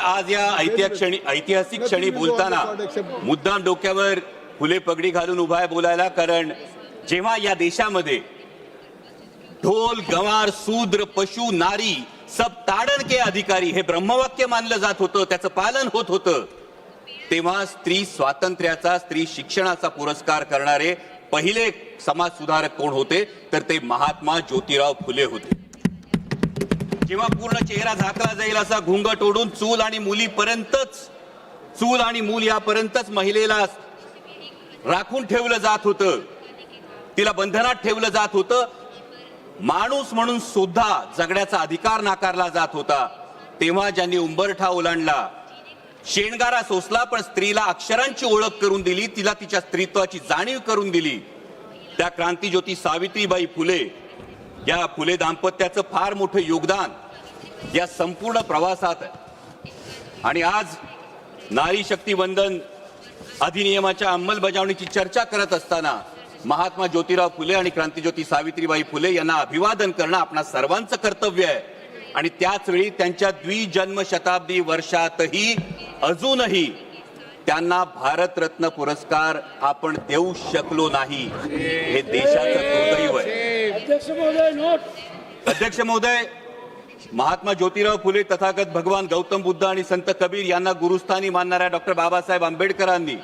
आज या ऐतिहासिक क्षणी बोलताना मुद्दाम डोक्यावर फुले पगडी घालून उभा आहे बोलायला, कारण जेव्हा या देशामध्ये ढोल गंवार शूद्र पशु नारी सब ताड़न के अधिकारी हे ब्रह्मवाक्य मानलं जात होतं, त्याचं पालन होत होतं, तेव्हा स्त्री स्वातंत्र्याचा स्त्री शिक्षणाचा पुरस्कार करणारे पहिले समाज सुधारक कोण होते तर ते महात्मा ज्योतिराव फुले होते। जेव्हा पूर्ण चेहरा झाकला जाईल असा घुंगट ओढून चूल आणि मूल यापर्यंतच महिलेला राखून ठेवलं जात होतं, तिला बंधनात ठेवलं जात होतं, माणूस म्हणून सुद्धा जगण्याचा अधिकार नाकारला जात होता, तेव्हा ज्यांनी उंबरठा ओलांडला, शेणगारा सोसला, पण स्त्रीला अक्षरांची ओळख करून दिली, तिला तिच्या स्त्रीत्वाची जाणीव करून दिली, त्या क्रांतीज्योती सावित्रीबाई फुले, या फुले दाम्पत्याचं फार मोठं योगदान या संपूर्ण प्रवासात आहे। आणि आज नारी शक्ती वंदन अधिनियमाच्या अंमलबजावणीची चर्चा करत असताना महात्मा ज्योतिराव फुले आणि क्रांतीज्योती सावित्रीबाई फुले यांना अभिवादन करणं आपणा सर्वांचं कर्तव्य आहे। आणि त्याच वेळी त्यांच्या द्विजन्म शताब्दी वर्षातही अजूनही त्यांना भारतरत्न पुरस्कार आपण देऊ शकलो नाही, हे देशाचं दुर्दैव आहे। अध्यक्ष महोदय, महात्मा ज्योतिराव फुले, तथागत भगवान गौतम बुद्ध आणि संत कबीर यांना गुरुस्थानी मानणाऱ्या डॉक्टर बाबासाहेब आंबेडकरांनी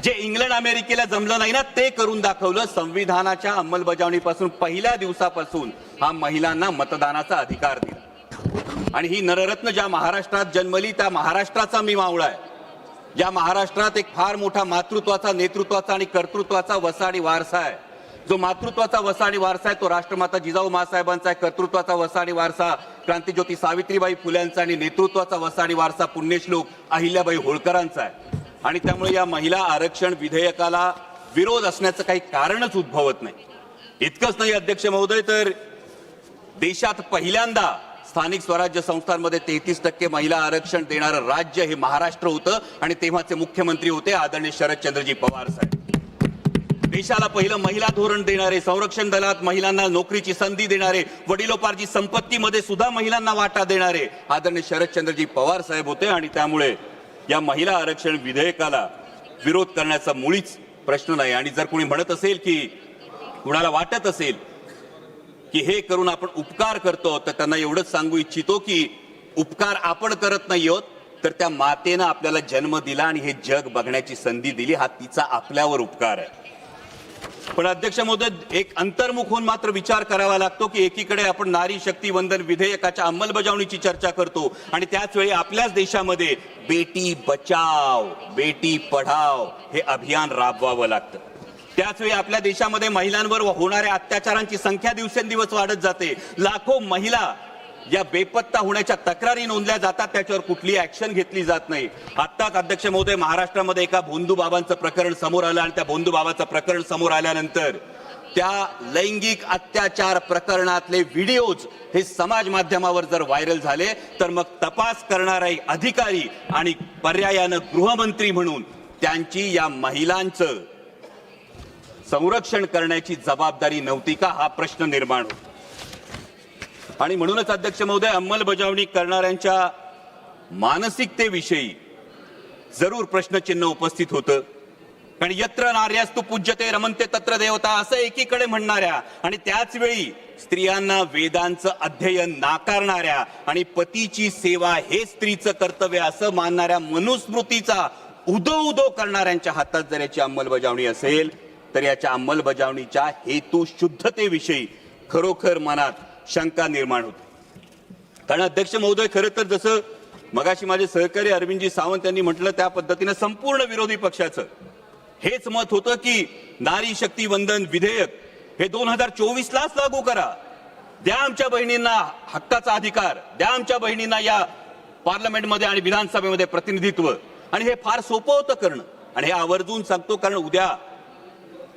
जे इंग्लंड अमेरिकेला जमलं नाही ना ते करून दाखवलं। संविधानाच्या अंमलबजावणीपासून पहिल्या दिवसापासून हा महिलांना मतदानाचा अधिकार दिला। आणि ही नररत्न ज्या महाराष्ट्रात जन्मली त्या महाराष्ट्राचा मी मावळा आहे। या महाराष्ट्रात एक फार मोठा मातृत्वाचा, नेतृत्वाचा आणि कर्तृत्वाचा वसाडी वारसा आहे। जो मातृत्वाचा वसाडी वारसा आहे तो राष्ट्रमाता जिजाऊ माँसाहेबांचा आहे, कर्तृत्वाचा वसाडी वारसा क्रांतीज्योती सावित्रीबाई फुल्यांचा आणि नेतृत्वाचा वसाडी वारसा पुण्यश्लोक अहिल्याबाई होळकरांचा आहे। आणि त्यामुळे या महिला आरक्षण विधेयकाला विरोध असण्याचं काही कारणच उद्भवत नाही। इतकंच नाही अध्यक्ष महोदय, तर देशात पहिल्यांदा स्थानिक स्वराज्य संस्थांमध्ये 33% महिला आरक्षण देणारं राज्य हे महाराष्ट्र होतं आणि तेव्हाचे मुख्यमंत्री होते आदरणीय शरदचंद्रजी पवार साहेब। देशाला पहिलं महिला धोरण देणारे, संरक्षण दलात महिलांना नोकरीची संधी देणारे, वडिलोपार्जित संपत्तीमध्ये सुद्धा महिलांना वाटा देणारे आदरणीय शरदचंद्रजी पवार साहेब होते। आणि त्यामुळे या महिला आरक्षण विधेयकाला विरोध करण्याचा मुळीच प्रश्न नाही। आणि जर कोणी म्हणत असेल की कुणाला वाटत असेल की हे करून आपण उपकार करतो, तर त्यांना एवढंच सांगू इच्छितो की उपकार आपण करत नाही आहोत, तर त्या मातेनं आपल्याला जन्म दिला आणि हे जग बघण्याची संधी दिली, हा तिचा आपल्यावर उपकार आहे। पण अध्यक्ष महोदय, एक अंतर्मुख होऊन मात्र विचार करावा लागतो की एकीकडे आपण नारी शक्ती वंदन विधेयकाच्या अंमलबजावणीची चर्चा करतो आणि त्याच वेळी आपल्याच देशामध्ये बेटी बचाव बेटी पढाव हे अभियान राबवावं लागतं। त्याच वेळी आपल्या देशामध्ये महिलांवर होणाऱ्या अत्याचारांची संख्या दिवसेंदिवस वाढत जाते। लाखो महिला या बेपत्ता होण्याच्या तक्रारी नोंदल्या जातात, त्याच्यावर कुठली ऍक्शन घेतली जात नाही। आत्ताच अध्यक्ष महोदय महाराष्ट्रामध्ये एका भोंदू बाबांचं प्रकरण समोर आलं आणि त्या भोंदू बाबाचं प्रकरण समोर आल्यानंतर त्या लैंगिक अत्याचार प्रकरणातले व्हिडिओज हे समाज माध्यमावर जर व्हायरल झाले तर मग तपास करणारे अधिकारी आणि पर्यायानं गृहमंत्री म्हणून त्यांची या महिलांचं संरक्षण करण्याची जबाबदारी नव्हती का, हा प्रश्न निर्माण होतो। आणि म्हणूनच अध्यक्ष महोदय, अंमलबजावणी करणाऱ्यांच्या मानसिकतेविषयी जरूर प्रश्नचिन्ह उपस्थित होतं। कारण यत्र नार्यास्तु पूज्यते रमन्ते तत्र देवता असं एकीकडे म्हणणाऱ्या आणि त्याच वेळी स्त्रियांना वेदांचं अध्ययन नाकारणाऱ्या आणि पतीची सेवा हे स्त्रीचं कर्तव्य असं मानणाऱ्या मनुस्मृतीचा उदो करणाऱ्यांच्या हातात जर याची अंमलबजावणी असेल तर याच्या अंमलबजावणीच्या हेतू शुद्धतेविषयी खरोखर मनात शंका निर्माण होते। कारण अध्यक्ष महोदय, खरं तर जसं मगाशी माझे सहकारी अरविंदजी सावंत यांनी म्हटलं त्या पद्धतीने संपूर्ण विरोधी पक्षाचं हेच मत होतं की नारी शक्ती वंदन विधेयक हे 2024लाच लागू करा, द्या आमच्या बहिणींना हक्काचा अधिकार, द्या आमच्या बहिणींना या पार्लमेंटमध्ये आणि विधानसभेमध्ये प्रतिनिधित्व। आणि हे फार सोपं होतं करणं आणि हे आवर्जून सांगतो कारण उद्या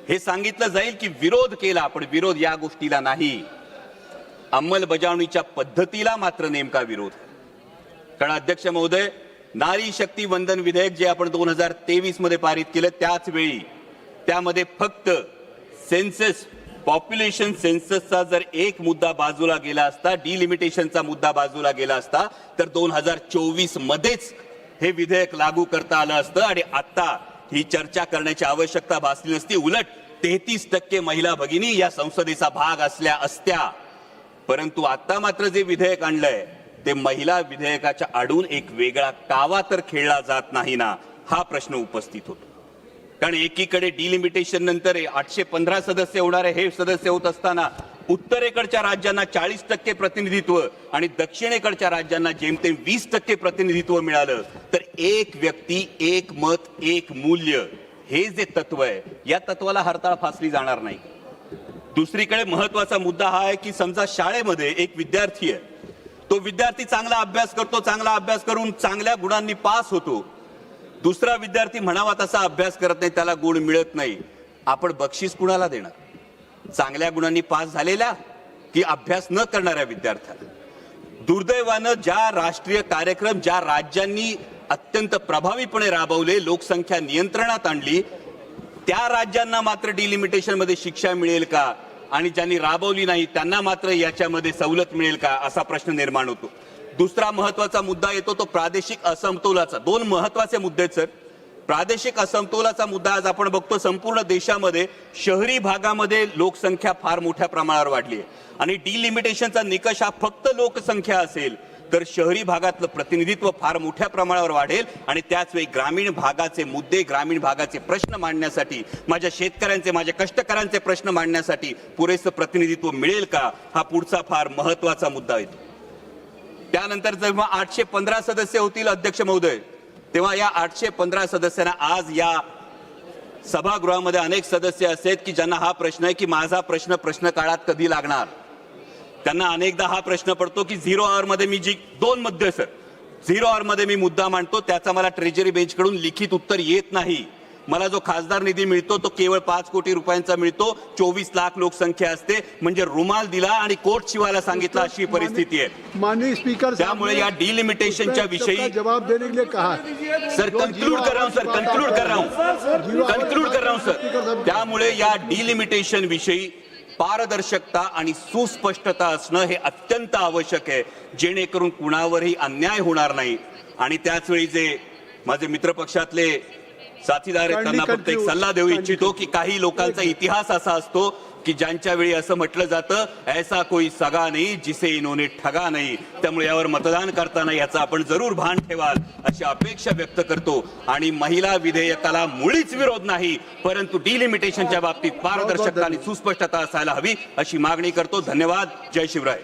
हे सांगितलं जाईल की विरोध केला, पण विरोध या गोष्टीला नाही, अंमलबजावणीच्या पद्धतीला मात्र नेमका विरोध। कारण अध्यक्ष महोदय, नारी शक्ती वंदन विधेयक जे आपण 2023 मध्ये पारित केलं त्याच वेळी त्यामध्ये फक्त सेन्सस पॉप्युलेशन सेन्ससचा जर एक मुद्दा बाजूला गेला असता, डिलिमिटेशनचा मुद्दा बाजूला गेला असता, तर 2024 मध्येच हे विधेयक लागू करता आलं असतं आणि आता ही चर्चा करण्याची आवश्यकता भासली नसती. उलट 33% महिला भगिनी या संसदेचा भाग असल्या असत्या. परंतु आता मात्र जे विधेयक आणलंय ते महिला विधेयकाच्या आडून एक वेगळा कावा तर खेळला जात नाही ना, हा प्रश्न उपस्थित होतो. कारण एकीकडे डिलिमिटेशन नंतर 815 सदस्य होणारे हे सदस्य होत असताना उत्तरेकडच्या राज्यांना 40% प्रतिनिधित्व आणि दक्षिणेकडच्या राज्यांना जेमतेम 20% प्रतिनिधित्व मिळालं. तर एक व्यक्ती एक मत एक मूल्य हे जे तत्व आहे, या तत्वाला हरताळ फासली जाणार नाही. दुसरीकडे महत्वाचा मुद्दा हा आहे की समजा शाळेमध्ये एक विद्यार्थी आहे, तो विद्यार्थी चांगला अभ्यास करतो, चांगला अभ्यास करून चांगल्या गुणांनी पास होतो. दुसरा विद्यार्थी म्हणावा तसा अभ्यास करत नाही, त्याला गुण मिळत नाही. आपण बक्षीस कुणाला देणार? चांगल्या गुणांनी पास झालेल्या की अभ्यास न करणाऱ्या विद्यार्थ्याला? दुर्दैवानं ज्या राष्ट्रीय कार्यक्रम ज्या राज्यांनी अत्यंत प्रभावीपणे राबवले, लोकसंख्या नियंत्रणात आणली, त्या राज्यांना मात्र डिलिमिटेशन मध्ये शिक्षा मिळेल का आणि ज्यांनी राबवली नाही त्यांना मात्र याच्यामध्ये सवलत मिळेल का, असा प्रश्न निर्माण होतो. दुसरा महत्वाचा मुद्दा येतो तो प्रादेशिक असमतोलाचा. दोन महत्वाचे मुद्दे सर. प्रादेशिक असमतोलाचा मुद्दा आज आपण बघतो संपूर्ण देशामध्ये शहरी भागामध्ये लोकसंख्या फार मोठ्या प्रमाणावर वाढली आहे आणि डिलिमिटेशनचा निकष हा फक्त लोकसंख्या असेल तर शहरी भागातलं प्रतिनिधित्व फार मोठ्या प्रमाणावर वाढेल आणि त्याच वेळी ग्रामीण भागाचे मुद्दे, ग्रामीण भागाचे प्रश्न मांडण्यासाठी, माझ्या शेतकऱ्यांचे, माझ्या कष्टकऱ्यांचे प्रश्न मांडण्यासाठी पुरेसं प्रतिनिधित्व मिळेल का, हा पुढचा फार महत्वाचा मुद्दा येतो. त्यानंतर जेव्हा 815 सदस्य होतील अध्यक्ष महोदय, तेव्हा या 815 सदस्यांना आज या सभागृहामध्ये अनेक सदस्य असे आहेत की ज्यांना हा प्रश्न आहे की माझा प्रश्न काळात कधी लागणार. त्यांना अनेकदा हा प्रश्न पडतो की 0 आवर मध्ये मी जी 2 मध्ये सर 0 आवर मध्ये मी मुद्दा मांडतो त्याचा मला ट्रेजरी बेंच कडून लिखित उत्तर येत नाही. मला जो खासदार निधी मिळतो तो केवळ 5 कोटी रुपयांचा मिळतो. 24 लाख लोकसंख्या असते, म्हणजे रुमाल दिला आणि कोट शिवायला सांगितलं अशी परिस्थिती आहे. माननीय स्पीकर, त्यामुळे या डिलिमिटेशनच्या विषयी जवाब देने के लिए कहा सर, कंक्लूड कर रहा हूं सर. त्यामुळे या डिलिमिटेशन विषयी पारदर्शकता आणि सुस्पष्टता असणं हे अत्यंत आवश्यक आहे, जेणेकरून कुणावरही अन्याय होणार नाही. आणि त्याच वेळी जे माझे मित्र पक्षातले साथीदार आहेत त्यांना फक्त एक सल्ला देऊ इच्छितो की काही लोकांचा इतिहास असा असतो की ज्यांच्या वेळी असं म्हटलं जातं ऐसा कोई सगा नाही जिसे इन्होंने ठगा नाही. त्यामुळे यावर मतदान करताना याचा आपण जरूर भान ठेवाल अशी अपेक्षा व्यक्त करतो. आणि महिला विधेयकाला मुळीच विरोध नाही, परंतु डिलिमिटेशनच्या बाबतीत पारदर्शकता आणि सुस्पष्टता असायला हवी अशी मागणी करतो. धन्यवाद. जय शिवराय.